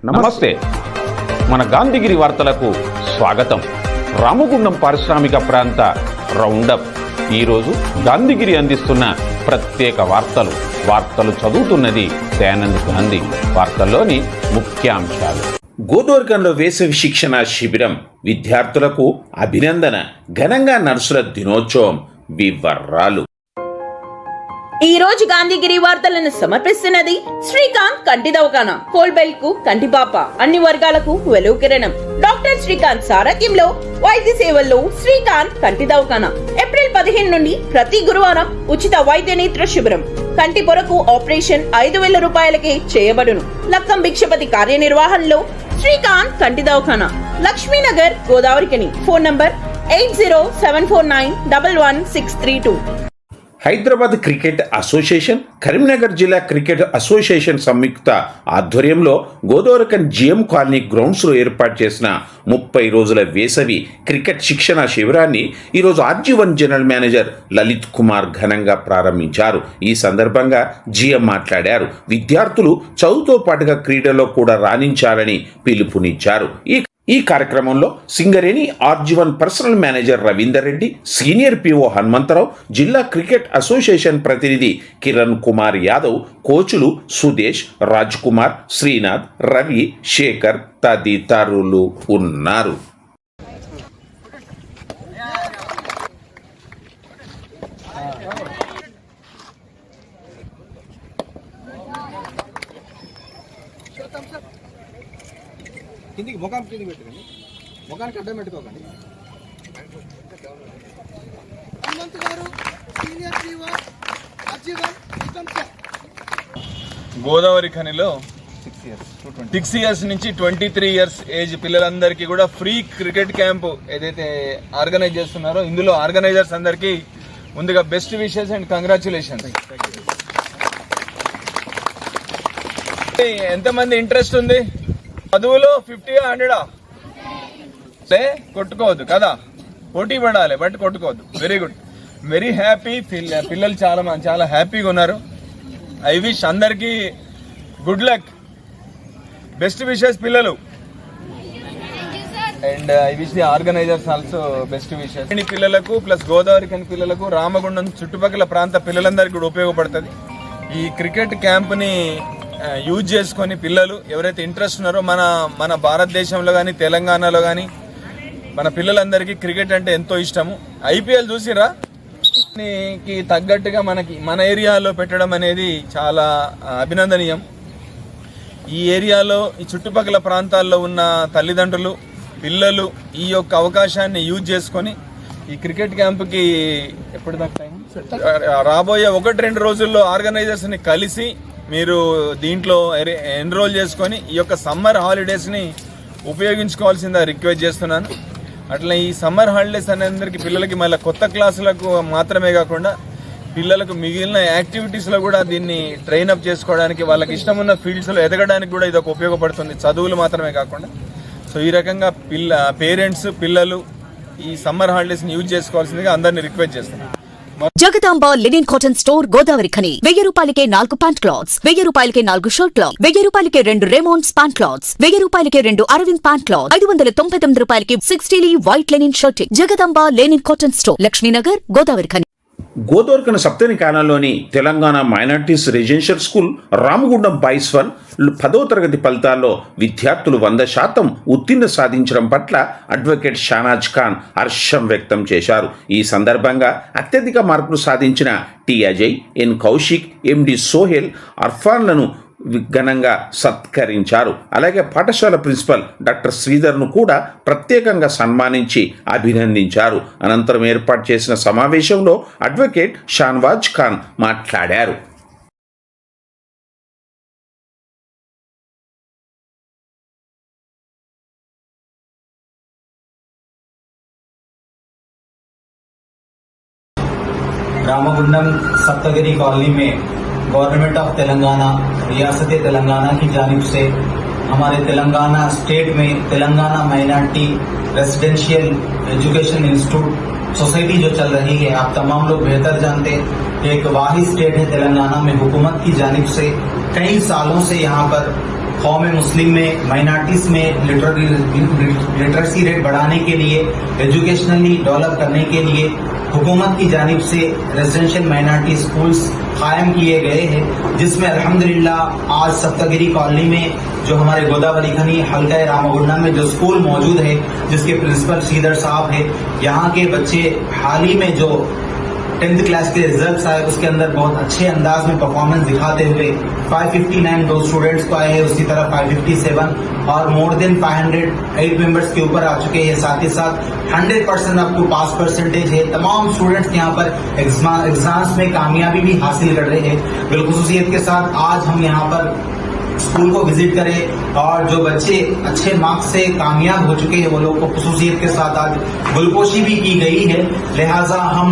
నమస్తే. మన గాంధీగిరి వార్తలకు స్వాగతం. రామగుండం పారిశ్రామిక ప్రాంత రౌండప్. ఈరోజు గాంధీగిరి అందిస్తున్న ప్రత్యేక వార్తలు చదువుతున్నది దయానంద్ గాంధీ. వార్తల్లోని ముఖ్యాంశాలు. గోదోర్గంలో వేసవి శిక్షణ శిబిరం, విద్యార్థులకు అభినందన, ఘనంగా నర్సుల దినోత్సవం. వివరాలు. ఈ రోజు గాంధీగిరి వార్తలను సమర్పిస్తున్నది శ్రీకాంత్ కంటి దవాఖానా. కోల్బెల్ కు కంటిపాప, అన్ని వర్గాలకు వెలుగు కిరణం. డాక్టర్ శ్రీకాంత్ సారథ్యంలో వైద్య సేవల్లో శ్రీకాంత్ కంటి దవాఖానా. ఏప్రిల్ 15 నుండి ప్రతి గురువారం ఉచిత వైద్య నేత్ర శిబిరం. కంటి పొరకు ఆపరేషన్ 5,000 రూపాయలకే చేయబడును. లక్కం భిక్షపతి కార్యనిర్వహణలో శ్రీకాంత్ కంటి దవాఖానా, Lakshminagar, Godavarikhani. Phone number 8074911632. Hyderabad cricket association, Karimnagar జిల్లా క్రికెట్ అసోసియేషన్ సంయుక్త ఆధ్వర్యంలో గోదోరకన్ జిఎం కాలనీ గ్రౌండ్స్ లో ఏర్పాటు చేసిన 30 రోజుల వేసవి క్రికెట్ శిక్షణ శిబిరాన్ని ఈరోజు RG1 general manager Lalit Kumar ఘనంగా ప్రారంభించారు. ఈ సందర్భంగా జిఎం మాట్లాడారు. విద్యార్థులు చదువుతో పాటుగా క్రీడల్లో కూడా రాణించాలని పిలుపునిచ్చారు. ఈ కార్యక్రమంలో Singareni RG1 personnel manager Ravinder Reddy, senior PO Hanumantharao, జిల్లా క్రికెట్ అసోసియేషన్ ప్రతినిధి కిరణ్ కుమార్ యాదవ్, కోచులు సుదేశ్, రాజ్ కుమార్, శ్రీనాథ్, రవి, శేఖర్ తదితరులు ఉన్నారు. కిందికి ముఖం కిందికి పెట్టుకోండి, ముఖానికి అడ్డం పెట్టుకోకండి. హనుమంత్ గారు, సీనియర్ PO RG1. గోదావరి ఖనిలో 6 ఇయర్స్ నుంచి 23 ఇయర్స్ ఏజ్ పిల్లలందరికీ కూడా ఫ్రీ క్రికెట్ క్యాంపు ఏదైతే ఆర్గనైజ్ చేస్తున్నారో, ఇందులో ఆర్గనైజర్స్ అందరికీ ముందుగా బెస్ట్ విషెస్ అండ్ కంగ్రాచులేషన్స్. ఎంతమంది ఇంట్రెస్ట్ ఉంది చదువులో? 50 100 కొట్టుకోవద్దు కదా, పోటీ పడాలి బట్ కొట్టుకోవద్దు. Very good, very happy. పిల్లలు చాలా హ్యాపీగా ఉన్నారు. ఐ విష్ అందరికీ గుడ్ లక్, బెస్ట్ విషెస్ పిల్లలు. And I wish the organizers also best wishes. పిల్లలకు ప్లస్ గోదావరి కని పిల్లలకు, రామగుండం చుట్టుపక్కల ప్రాంత పిల్లలందరికీ కూడా ఉపయోగపడుతుంది. ఈ క్రికెట్ క్యాంప్ని యూజ్ చేసుకొని పిల్లలు ఎవరైతే ఇంట్రెస్ట్ ఉన్నారో, మన భారతదేశంలో కానీ తెలంగాణలో కానీ మన పిల్లలందరికీ క్రికెట్ అంటే ఎంతో ఇష్టము. IPL చూసిరా, కి తగ్గట్టుగా మన ఏరియాలో పెట్టడం అనేది చాలా అభినందనీయం. ఈ ఏరియాలో ఈ చుట్టుపక్కల ప్రాంతాల్లో ఉన్న తల్లిదండ్రులు, పిల్లలు ఈ యొక్క అవకాశాన్ని యూజ్ చేసుకొని ఈ క్రికెట్ క్యాంపుకి ఎప్పుడు దాకా రాబోయే 1-2 రోజుల్లో ఆర్గనైజర్స్ని కలిసి మీరు దీంట్లో ఎన్రోల్ చేసుకొని ఈ యొక్క సమ్మర్ హాలిడేస్ని ఉపయోగించుకోవాల్సిందిగా రిక్వెస్ట్ చేస్తున్నాను. అట్లా ఈ సమ్మర్ హాలిడేస్ అందరికీ పిల్లలకి మళ్ళీ కొత్త క్లాసులకు మాత్రమే కాకుండా పిల్లలకు మిగిలిన యాక్టివిటీస్లో కూడా దీన్ని ట్రైన్ అప్ చేసుకోవడానికి, వాళ్ళకి ఇష్టమున్న ఫీల్డ్స్లో ఎదగడానికి కూడా ఇది ఒక ఉపయోగపడుతుంది, చదువులు మాత్రమే కాకుండా. సో ఈ రకంగా పేరెంట్స్, పిల్లలు ఈ సమ్మర్ హాలిడేస్ని యూజ్ చేసుకోవాల్సిందిగా అందరినీ రిక్వెస్ట్ చేస్తున్నాను. Jagadamba linen cotton store, Godavarikhani. 1000 రూపాయలకే 4 ప్యాంట్ క్లాత్స్, 1000 రూపాయలకే 4 షర్ట్ క్లాత్, 1000 రూపాయలకే 2 రేమాండ్స్ ప్యాంట్ క్లాత్స్, 1000 రూపాయలకే 2 అరవింద్ ప్యాంట్ క్లాత్, 599 రూపాయలకి 60 white linen shirt. Jagadamba linen cotton store, Lakshminagar, Godavarikhani. గోదోర్కన సప్తని కాలంలోని Telangana minorities residential school Ramagundam boys 1 10వ తరగతి ఫలితాల్లో విద్యార్థులు 100% ఉత్తీర్ణ సాధించడం పట్ల అడ్వకేట్ షానాజ్ ఖాన్ హర్షం వ్యక్తం చేశారు. ఈ సందర్భంగా అత్యధిక మార్కులు సాధించిన టి అజయ్, ఎన్ కౌశిక్, MD సోహెల్, అర్ఫాన్లను ఘనంగా సత్కరించారు. అలాగే పాఠశాల ప్రిన్సిపల్ డాక్టర్ శ్రీధర్ను కూడా ప్రత్యేకంగా సన్మానించి అభినందించారు. అనంతరం ఏర్పాటు చేసిన సమావేశంలో అడ్వకేట్ షాన్వాజ్ ఖాన్ మాట్లాడారు. रामागुंडम सप्तगिरी कॉलोनी में गवर्नमेंट ऑफ तेलंगाना, रियासत तेलंगाना की जानिब से हमारे तेलंगाना स्टेट में Telangana minority residential education institute society जो चल रही है, आप तमाम लोग बेहतर जानते हैं, एक वाहिद स्टेट है तेलंगाना में हुकूमत की जानिब से कई सालों से यहाँ पर कौम मुस्लिम में माइनॉरिटीज में लिटरेसी रेट बढ़ाने के लिए, एजुकेशनली डेवलप करने के लिए हुकूमत की जानिब से रेजिडेंशियल माइनॉरिटी स्कूल्स कायम किए गए हैं, जिसमें अल्हम्दुलिल्लाह आज सप्तगिरी कॉलोनी में जो हमारे गोदावरी खनी हल्का रामागुंडम में जो स्कूल मौजूद है, जिसके प्रिंसिपल श्रीधर साहब है, यहाँ के बच्चे हाल ही में जो 10th क्लास के रिजल्ट्स आए उसके अंदर बहुत अच्छे अंदाज में परफॉर्मेंस दिखाते हुए 559 दो स्टूडेंट्स को आए हैं, उसी तरह 557 और मोर देन 508 मेंबर्स के ऊपर आ चुके हैं। साथ ही साथ 100% आपको पास परसेंटेज है। तमाम स्टूडेंट्स यहाँ पर एग्जाम्स में कामयाबी भी हासिल कर रहे हैं। बिलखुसूसियत के साथ आज हम यहाँ पर स्कूल को विजिट करें और जो बच्चे अच्छे मार्क्स से कामयाब हो चुके हैं वो लोग को खुसूसियत के साथ आज गुलपोशी भी की गई है। लिहाजा हम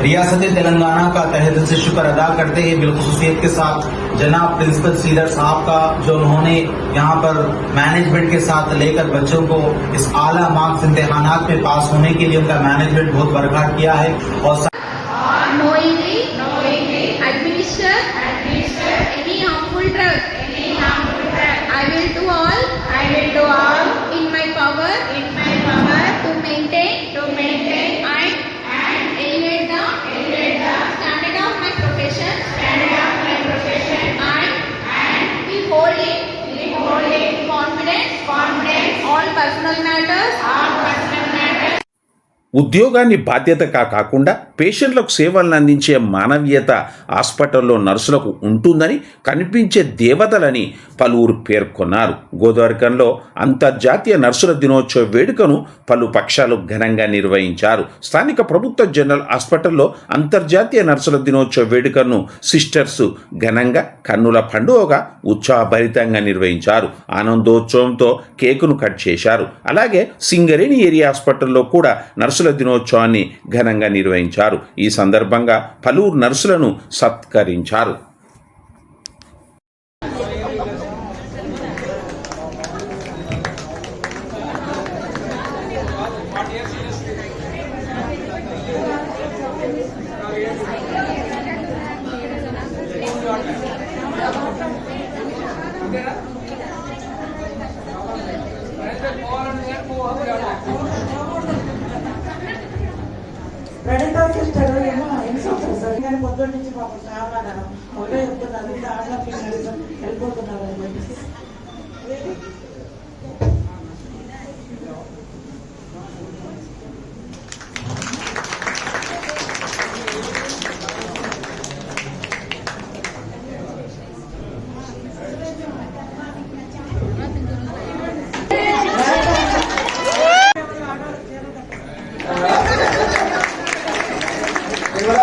रियासत तेलंगाना का तहे दिल से शुक्र अदा करते हैं, बिलखुसूसियत के साथ जनाब प्रिंसिपल श्रीधर साहब का, जो उन्होंने यहाँ पर मैनेजमेंट के साथ लेकर बच्चों को इस आला मार्क्स इम्तिहानात में पास होने के लिए उनका मैनेजमेंट बहुत बरकरार किया है। और knowingly administer any harmful drug. I will do all in my power to maintain and elevate the standard of my profession and be wholly confident all personal matters ఉద్యోగాన్ని బాధ్యతగా కాకుండా పేషెంట్లకు సేవలను అందించే మానవీయత హాస్పిటల్లో నర్సులకు ఉంటుందని, కనిపించే దేవతలని పలువురు పేర్కొన్నారు. గోదావరికంలో అంతర్జాతీయ నర్సుల దినోత్సవ వేడుకను పలు పక్షాలు ఘనంగా నిర్వహించారు. స్థానిక ప్రభుత్వ జనరల్ హాస్పిటల్లో అంతర్జాతీయ నర్సుల దినోత్సవ వేడుకను సిస్టర్స్ ఘనంగా కన్నుల పండుగగా ఉత్సాహభరితంగా నిర్వహించారు. ఆనందోత్సవంతో కేకును కట్ చేశారు. అలాగే సింగరేణి ఏరియా హాస్పిటల్లో కూడా నర్సుల దినోత్సవాన్ని ఘనంగా నిర్వహించారు. ఈ సందర్భంగా పలువురు నర్సులను సత్కరించారు. ప్రణిత సిస్టర్ ఏమో ఎన్ని సంవత్సరాలు సార్ కానీ పొద్దున్న నుంచి పాపం చాలా ఒకటే చెప్తున్నారు ఆడపిల్లలు వెళ్ళిపోతున్నారు అని చెప్పేసి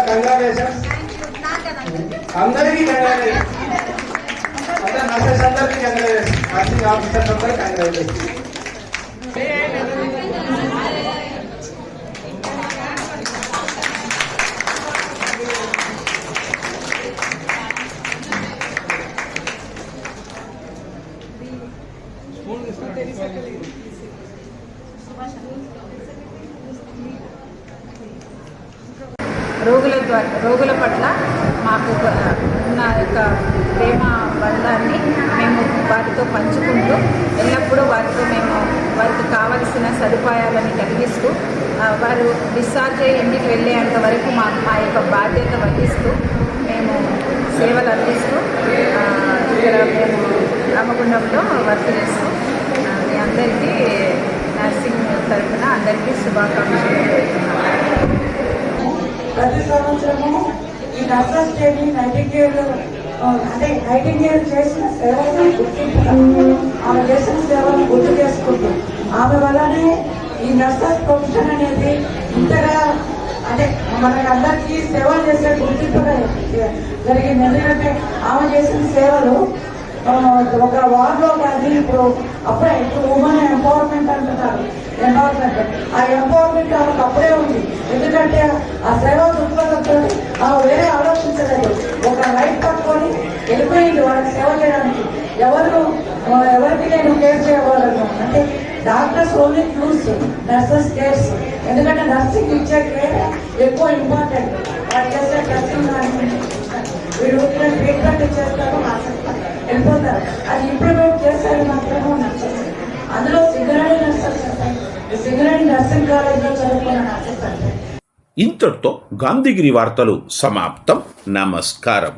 కంగ్రాచులేషన్స్ అందరికీ కంగ్రాచులేషన్స్ అంటే నర్సెస్ అందరికీ కంగ్రాచులేషన్స్ నర్సింగ్ ఆఫీసర్స్ అందరికీ కంగ్రాచులేషన్స్ రోగుల పట్ల మాకు ఉన్న యొక్క ప్రేమ బంధాన్ని మేము వారితో పంచుకుంటూ ఎల్లప్పుడూ వారికి కావలసిన సదుపాయాలను కలిగిస్తూ వారు డిశ్చార్జ్ అయ్యి ఇంటికి వెళ్ళేంత వరకు మా యొక్క బాధ్యత వహిస్తూ మేము సేవలు అందిస్తూ ఇక్కడ మేము రామగుండంలో వర్క్ చేస్తూ మీ అందరికీ నర్సింగ్ తరఫున అందరికీ శుభాకాంక్షలు. ప్రతి సంవత్సరము ఈ నర్సెస్ డేని నైటింగేల్ చేసిన సేవలను ఆమె చేసిన సేవలను గుర్తు చేసుకుంటూ ఆమె వల్లనే ఈ నర్సెస్ ప్రొఫెషన్ అనేది ఇంతగా మనకందరికీ సేవలు చేసే గుర్తింపుగా జరిగింది. ఎందుకంటే ఆమె చేసిన సేవలు ఒక వార్డులో కానీ ఇప్పుడు ఉమెన్ ఎంపవర్మెంట్ అంటున్నారు. ఆ ఎంపవర్మెంట్ ఆమెకు అప్పుడే ఉంది. ఎందుకంటే ఆ సేవా దృక్పథంతో ఆమె వేరే ఆలోచించలేదు. ఒక లైట్ పట్టుకొని వెళ్ళిపోయింది వాళ్ళకి సేవ చేయడానికి. ఎవరికి నేను కేర్ చేయగలను అంటే doctors only clues, nurses cares. ఎందుకంటే నర్సింగ్ ఇచ్చే కేర్ ఎక్కువ ఇంపార్టెంట్. వాళ్ళు చేసే టెస్టింగ్ కానీ వీళ్ళు ట్రీట్మెంట్ ఇచ్చేస్తారు, వెళ్ళిపోతారు. అది ఇంప్లిమెంట్ చేసే నర్సింగ్ కాలేజ్లో చదువుకున్న నర్సెస్ అండి. ఇంతటితో గాంధీగిరి వార్తలు సమాప్తం. నమస్కారం.